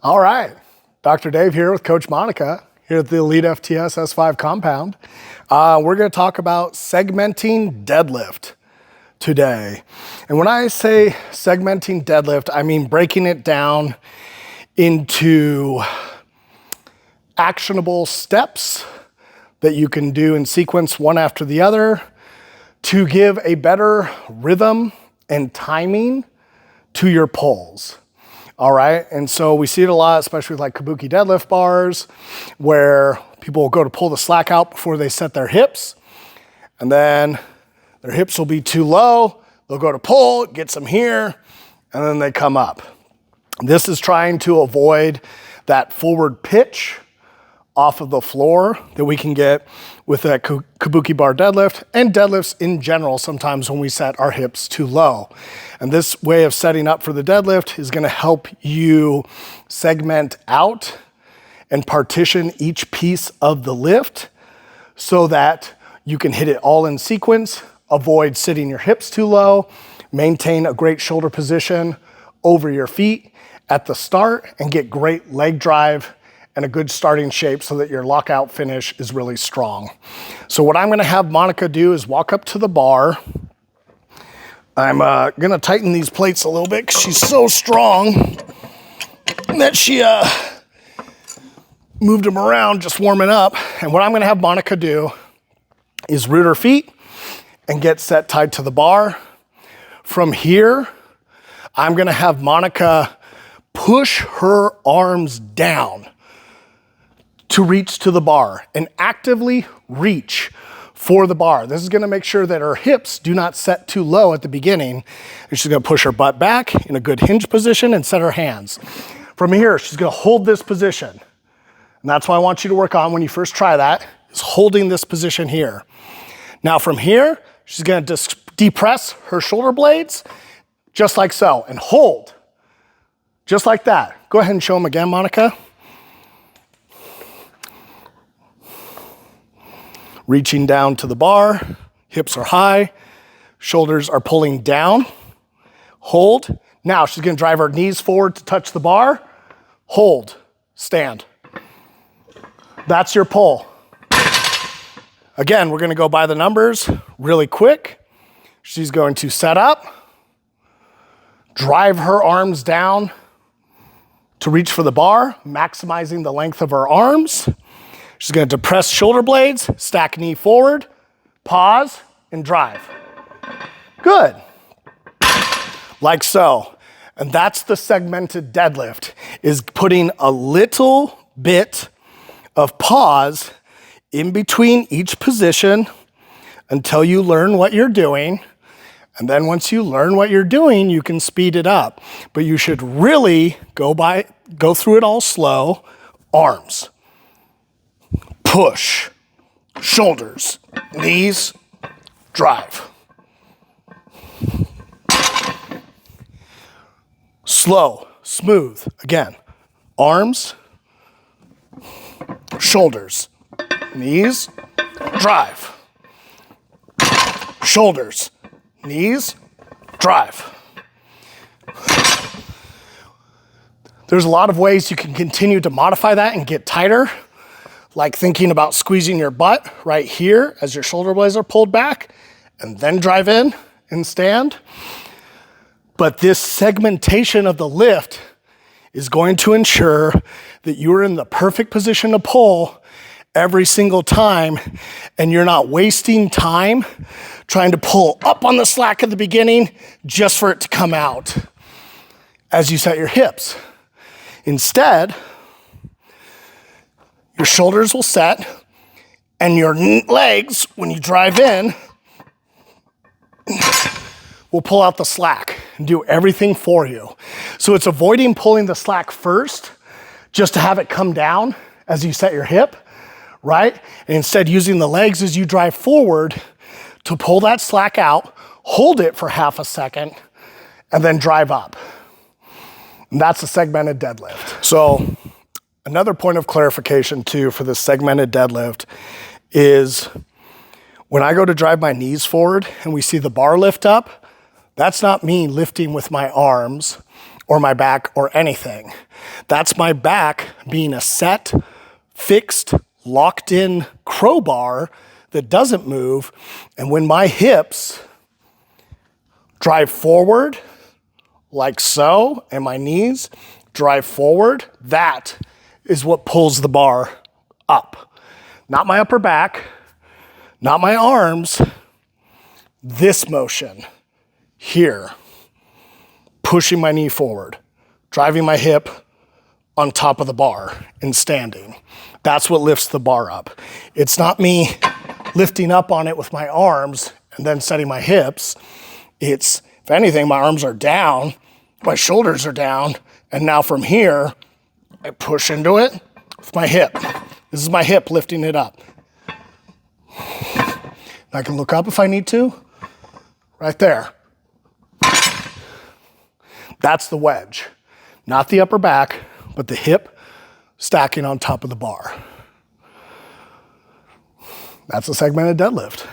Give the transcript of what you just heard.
All right, Dr. Dave here with Coach Monica here at the EliteFTS S5 compound. We're going to talk about segmenting deadlift today. And when I say segmenting deadlift, I mean breaking it down into actionable steps that you can do in sequence one after the other to give a better rhythm and timing to your pulls. All right, and so we see it a lot, especially with like kabuki deadlift bars, where people will go to pull the slack out before they set their hips, and then their hips will be too low. They'll go to pull, get some here, and then they come up. This is trying to avoid that forward pitch off of the floor that we can get with that kabuki bar deadlift and deadlifts in general sometimes when we set our hips too low. And this way of setting up for the deadlift is going to help you segment out and partition each piece of the lift so that you can hit it all in sequence, avoid sitting your hips too low, maintain a great shoulder position over your feet at the start, and get great leg drive and a good starting shape so that your lockout finish is really strong. So what I'm gonna have Monica do is walk up to the bar. I'm gonna tighten these plates a little bit because she's so strong that she moved them around just warming up. And what I'm gonna have Monica do is root her feet and get set tied to the bar. From here, I'm gonna have Monica push her arms down to reach to the bar and actively reach for the bar. This is gonna make sure that her hips do not set too low at the beginning. And she's gonna push her butt back in a good hinge position and set her hands. From here, she's gonna hold this position. And that's what I want you to work on when you first try that, is holding this position here. Now from here, she's gonna depress her shoulder blades, just like so, and hold, just like that. Go ahead and show them again, Monica. Reaching down to the bar, hips are high, shoulders are pulling down, hold. Now she's gonna drive her knees forward to touch the bar, hold, stand. That's your pull. Again, we're gonna go by the numbers really quick. She's going to set up, drive her arms down to reach for the bar, maximizing the length of her arms. She's gonna depress shoulder blades, stack knee forward, pause, and drive. Good. Like so. And that's the segmented deadlift, is putting a little bit of pause in between each position until you learn what you're doing. And then once you learn what you're doing, you can speed it up. But you should really go through it all slow. Arms. Push, shoulders, knees, drive. Slow, smooth, again. Arms, shoulders, knees, drive. Shoulders, knees, drive. There's a lot of ways you can continue to modify that and get tighter, like thinking about squeezing your butt right here as your shoulder blades are pulled back, and then drive in and stand. But this segmentation of the lift is going to ensure that you're in the perfect position to pull every single time, and you're not wasting time trying to pull up on the slack at the beginning just for it to come out as you set your hips. Instead, your shoulders will set, and your legs, when you drive in, will pull out the slack and do everything for you. So it's avoiding pulling the slack first just to have it come down as you set your hip, right? And instead using the legs as you drive forward to pull that slack out, hold it for half a second, and then drive up. And that's a segmented deadlift. So another point of clarification too for the segmented deadlift is when I go to drive my knees forward and we see the bar lift up, that's not me lifting with my arms or my back or anything. That's my back being a set, fixed, locked in crowbar that doesn't move. And when my hips drive forward like so, and my knees drive forward, that is what pulls the bar up. Not my upper back, not my arms, this motion here, pushing my knee forward, driving my hip on top of the bar and standing. That's what lifts the bar up. It's not me lifting up on it with my arms and then setting my hips. It's, if anything, my arms are down, my shoulders are down, and now from here, I push into it with my hip. This is my hip lifting it up. I can look up if I need to, right there. That's the wedge. Not the upper back, but the hip stacking on top of the bar. That's a segmented deadlift.